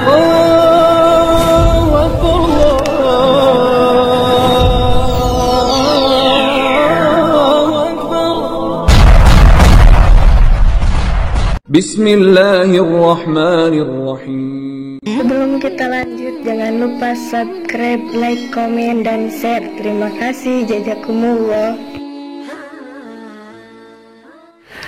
Bismillahirrahmanirrahim. Sebelum kita lanjut, jangan lupa subscribe, like, komen, dan share. Terima kasih. Jazakumullah.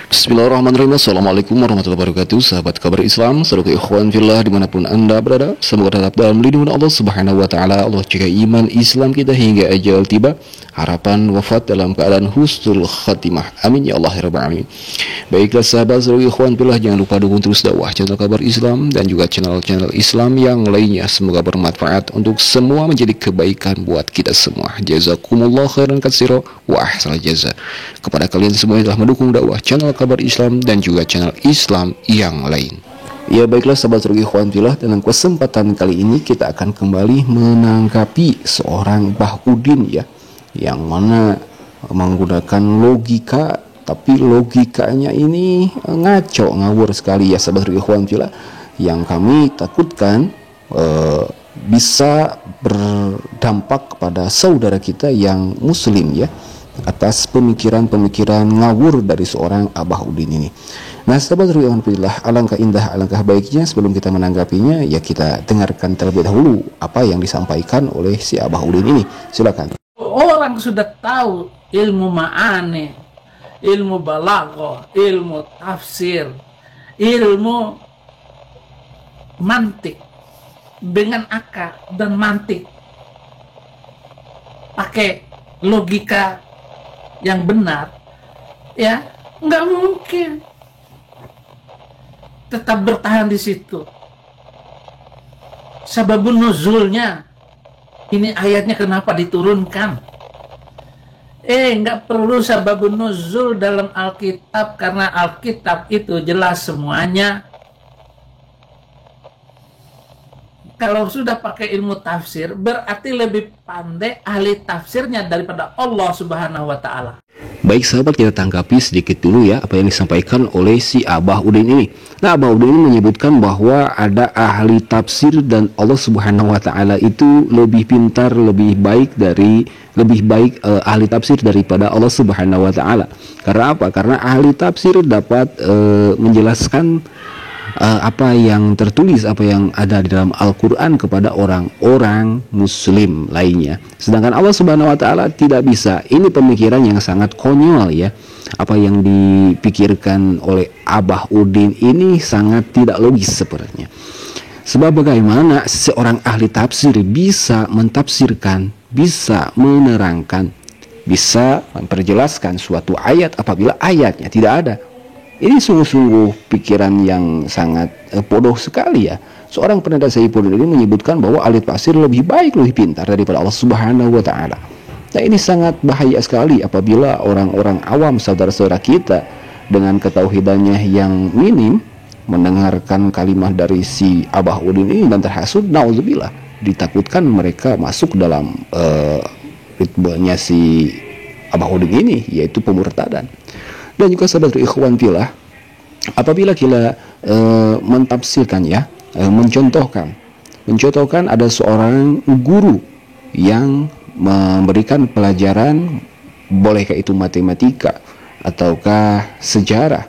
Bismillahirrahmanirrahim. Assalamualaikum warahmatullahi wabarakatuh. Sahabat kabar Islam, saudara ikhwan fillah dimanapun anda berada, semoga tetap dalam lindungan Allah subhanahu wa ta'ala. Allah jaga iman Islam kita hingga ajal tiba, harapan wafat dalam keadaan husnul khatimah, amin ya Allah ya rabbal alamin. Baiklah sahabat saudara ikhwan fillah, jangan lupa dukung terus dakwah channel kabar Islam dan juga channel-channel Islam yang lainnya. Semoga bermanfaat untuk semua, menjadi kebaikan buat kita semua. Jazakumullah khairan katsira wa ahsanal jaza kepada kalian semua yang telah mendukung dakwah channel kabar Islam dan juga channel Islam yang lain. Ya baiklah sahabat saudara ikhwan fillah, dalam kesempatan kali ini kita akan kembali menanggapi seorang Bahudin ya, yang mana menggunakan logika, tapi logikanya ini ngaco, ngawur sekali ya sahabat saudara ikhwan fillah, yang kami takutkan bisa berdampak kepada saudara kita yang muslim ya, atas pemikiran-pemikiran ngawur dari seorang Abah Udin ini. Nah sahabat Alhamdulillah, alangkah indah, alangkah baiknya sebelum kita menanggapinya ya kita dengarkan terlebih dahulu apa yang disampaikan oleh si Abah Udin ini. Silakan. Orang sudah tahu ilmu ma'ani, ilmu balaghah, ilmu tafsir, ilmu mantik dengan akal dan mantik, pakai logika yang benar ya, nggak mungkin tetap bertahan di situ. Sababun nuzulnya, ini ayatnya kenapa diturunkan? Nggak perlu sababun nuzul dalam Alkitab, karena Alkitab itu jelas semuanya. Kalau sudah pakai ilmu tafsir, berarti lebih pandai ahli tafsirnya daripada Allah Subhanahu wa Ta'ala. Baik sahabat, kita tanggapi sedikit dulu ya apa yang disampaikan oleh si Abah Udin ini. Nah Abah Udin ini menyebutkan bahwa ada ahli tafsir dan Allah Subhanahu wa Ta'ala itu lebih pintar, lebih baik ahli tafsir daripada Allah Subhanahu wa Ta'ala. Karena apa? Karena ahli tafsir dapat menjelaskan apa yang tertulis, apa yang ada di dalam Al-Quran kepada orang-orang muslim lainnya. Sedangkan Allah Subhanahu wa Ta'ala tidak bisa. Ini pemikiran yang sangat konyol ya. Apa yang dipikirkan oleh Abah Udin ini sangat tidak logis sebenarnya. Sebab bagaimana seorang ahli tafsir bisa mentafsirkan, bisa menerangkan, bisa memperjelaskan suatu ayat apabila ayatnya tidak ada. Ini sungguh-sungguh pikiran yang sangat bodoh sekali ya. Seorang penada Saipul ini menyebutkan bahwa ahli tafsir lebih baik, lebih pintar daripada Allah Subhanahu wa Ta'ala. Nah ini sangat bahaya sekali apabila orang-orang awam, saudara-saudara kita dengan ketauhidannya yang minim mendengarkan kalimat dari si Abah Udin ini dan terhasut, nauzubillah, ditakutkan mereka masuk dalam ritmenya si Abah Udin ini, yaitu pemurtadan. Dan juga sahabat ikhwan fillah, apabila kita mentafsirkan ya, mencontohkan ada seorang guru yang memberikan pelajaran, bolehkah itu matematika ataukah sejarah.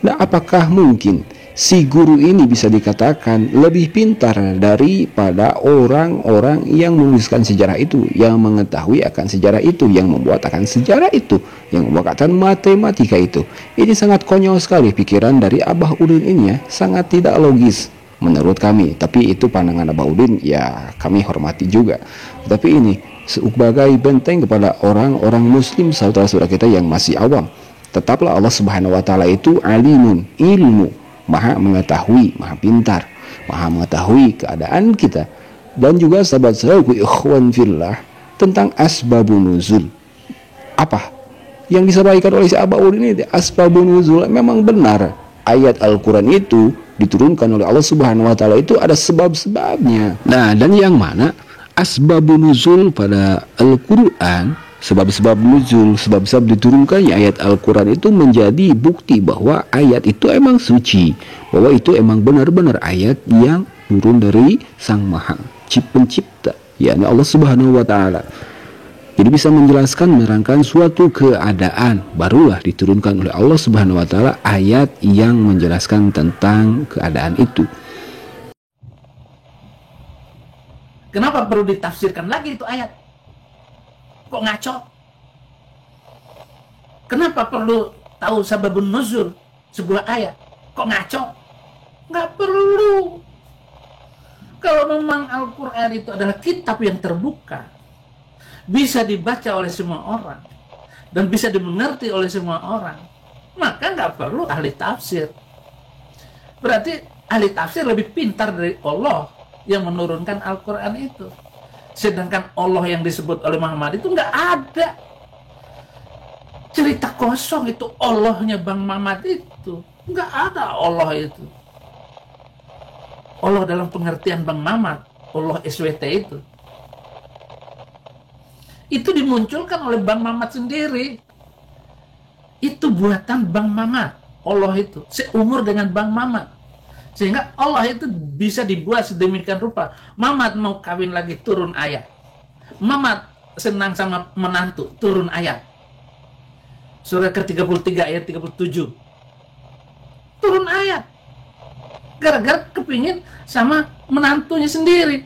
Nah apakah mungkin si guru ini bisa dikatakan lebih pintar daripada orang-orang yang menuliskan sejarah itu, yang mengetahui akan sejarah itu, yang membuat akan sejarah itu, yang membuat akan matematika itu? Ini sangat konyol sekali pikiran dari Abah Udin ini ya, sangat tidak logis menurut kami. Tapi itu pandangan Abah Udin, ya kami hormati juga. Tapi ini sebagai benteng kepada orang-orang muslim, saudara-saudara kita yang masih awam. Tetaplah Allah Subhanahu wa Ta'ala itu alimun, ilmu, maha mengetahui, maha pintar, maha mengetahui keadaan kita. Dan juga sahabat sahabatku ikhwan fillah, tentang asbabun nuzul. Apa yang disampaikan oleh si Abah Udin ini, asbabun nuzul, memang benar. Ayat Al-Quran itu diturunkan oleh Allah Subhanahu wa Ta'ala itu ada sebab-sebabnya. Nah, dan yang mana asbabun nuzul pada Al-Quran, sebab-sebab nuzul, sebab-sebab diturunkannya ayat Al-Quran itu menjadi bukti bahwa ayat itu emang suci, bahwa itu emang benar-benar ayat yang turun dari Sang Maha Pencipta, yakni Allah Subhanahu wa taala. Jadi bisa menjelaskan, menerangkan suatu keadaan, barulah diturunkan oleh Allah Subhanahu wa taala ayat yang menjelaskan tentang keadaan itu. Kenapa perlu ditafsirkan lagi itu ayat? Kok ngaco? Kenapa perlu tahu sababun nuzul sebuah ayat? Kok ngaco? Nggak perlu. Kalau memang Al-Quran itu adalah kitab yang terbuka, bisa dibaca oleh semua orang, dan bisa dimengerti oleh semua orang, maka nggak perlu ahli tafsir. Berarti ahli tafsir lebih pintar dari Allah yang menurunkan Al-Quran itu. Sedangkan Allah yang disebut oleh Muhammad itu nggak ada. Cerita kosong itu Allahnya Bang Mamat itu. Nggak ada Allah itu. Allah dalam pengertian Bang Mamat, Allah SWT itu. Itu dimunculkan oleh Bang Mamat sendiri. Itu buatan Bang Mamat, Allah itu. Seumur dengan Bang Mamat. Sehingga Allah itu bisa dibuat sedemikian rupa. Mamat mau kawin lagi, turun ayat. Mamat senang sama menantu, turun ayat. Surah ke-33 ayat 37. Turun ayat. Gara-gara kepingin sama menantunya sendiri.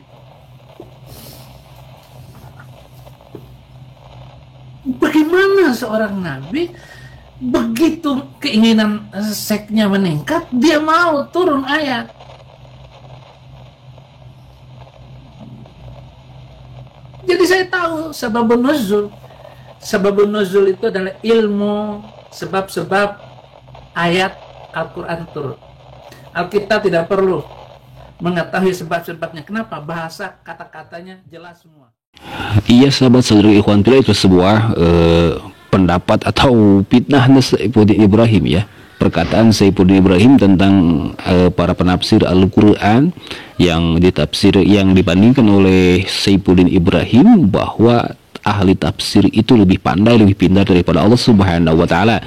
Bagaimana seorang nabi begitu keinginan seksnya meningkat, dia mau turun ayat. Jadi saya tahu sababun nuzul. Sababun nuzul itu adalah ilmu sebab-sebab ayat Al-Quran turun. Alkitab tidak perlu mengetahui sebab-sebabnya. Kenapa? Bahasa kata-katanya jelas semua. Iya sahabat saudari ikhwan fillah, itu sebuah pendapat atau fitnah Saifuddin Ibrahim ya. Perkataan Saifuddin Ibrahim tentang para penafsir Al-Quran yang dibandingkan oleh Saifuddin Ibrahim bahwa ahli tafsir itu lebih pandai, lebih pintar daripada Allah Subhanahu wa taala.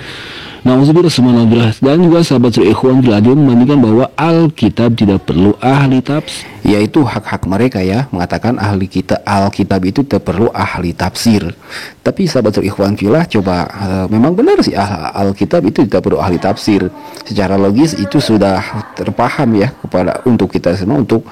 Nauzubillah. Dan juga sahabat ikhwan fillah, dia membandingkan bahwa Alkitab tidak perlu ahli tafsir, yaitu hak-hak mereka ya, mengatakan Alkitab itu tidak perlu ahli tafsir. Tapi sahabat ikhwan fillah, coba memang benar sih Alkitab itu tidak perlu ahli tafsir. Secara logis itu sudah terpaham ya untuk kita semua, untuk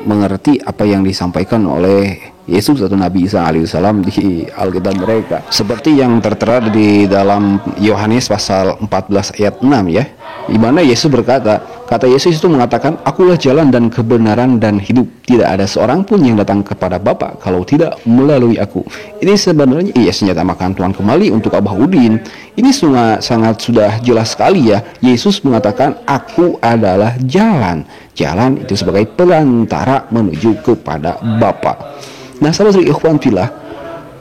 mengerti apa yang disampaikan oleh Yesus atau Nabi Isa alaihissalam di Alkitab mereka, seperti yang tertera di dalam Yohanes pasal 14 ayat 6 ya, di mana Yesus berkata, kata Yesus itu mengatakan, akulah jalan dan kebenaran dan hidup, tidak ada seorang pun yang datang kepada Bapa kalau tidak melalui aku. Ini sebenarnya senjata makan Tuhan kembali untuk Abah Udin. Ini sangat sudah jelas sekali ya. Yesus mengatakan, aku adalah jalan. Jalan itu sebagai perantara menuju kepada Bapa. Nah, sahabat ikhwan fillah,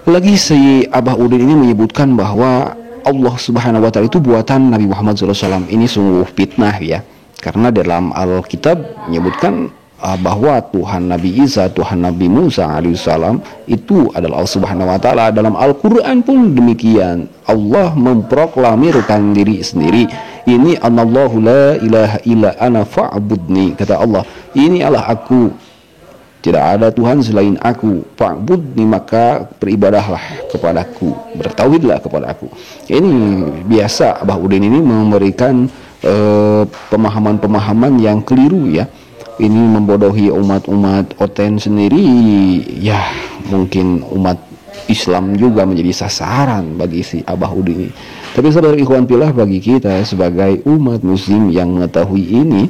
lagi si Abah Udin ini menyebutkan bahwa Allah Subhanahu wa taala itu buatan Nabi Muhammad SAW. Ini sungguh fitnah ya. Karena dalam Alkitab menyebutkan bahwa Tuhan Nabi Isa, Tuhan Nabi Musa alaihissalam itu adalah Allah Subhanahu wa taala. Dalam Al-Qur'an pun demikian. Allah memproklamirkan diri sendiri. Ini anallahu la ilaha illa ana fa'budni. Kata Allah, ini Allah aku, tidak ada Tuhan selain aku, fa'budni, maka beribadahlah kepadaku, bertauhidlah kepada aku. Ini biasa Abah Udin ini memberikan pemahaman-pemahaman yang keliru ya. Ini membodohi umat-umat Oten sendiri ya. Mungkin umat Islam juga menjadi sasaran bagi si Abah Udin ini. Tapi saudara ikhwan fillah, bagi kita sebagai umat muslim yang mengetahui ini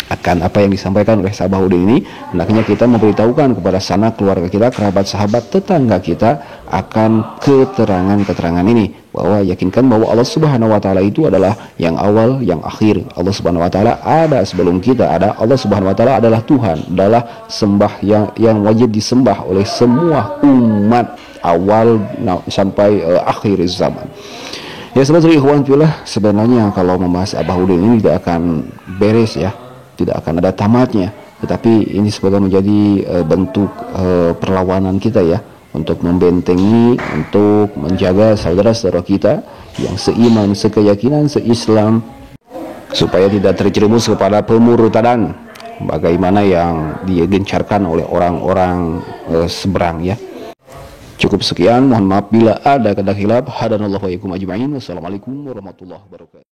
akan apa yang disampaikan oleh Abah Udin ini, hendaknya kita memberitahukan kepada sanak keluarga kita, kerabat, sahabat, tetangga kita akan keterangan-keterangan ini, bahwa yakinkan bahwa Allah Subhanahu wa taala itu adalah yang awal, yang akhir. Allah Subhanahu wa taala ada sebelum kita ada. Allah Subhanahu wa taala adalah Tuhan, adalah sembah yang wajib disembah oleh semua umat awal sampai akhir zaman. Ya sahabat ikhwan fillah, sebenarnya kalau membahas Abah Udin ini tidak akan beres ya, tidak akan ada tamatnya. Tetapi ini sebagai menjadi bentuk perlawanan kita ya, untuk membentengi, untuk menjaga saudara-saudara kita yang seiman, sekeyakinan, seislam, supaya tidak terjerumus kepada pemurtadan. bagaimana yang digencarkan oleh orang-orang seberang ya. Cukup sekian, mohon maaf bila ada kata khilaf. Hadanallahu wa iyyakum ajma'in. Wassalamualaikum warahmatullahi wabarakatuh.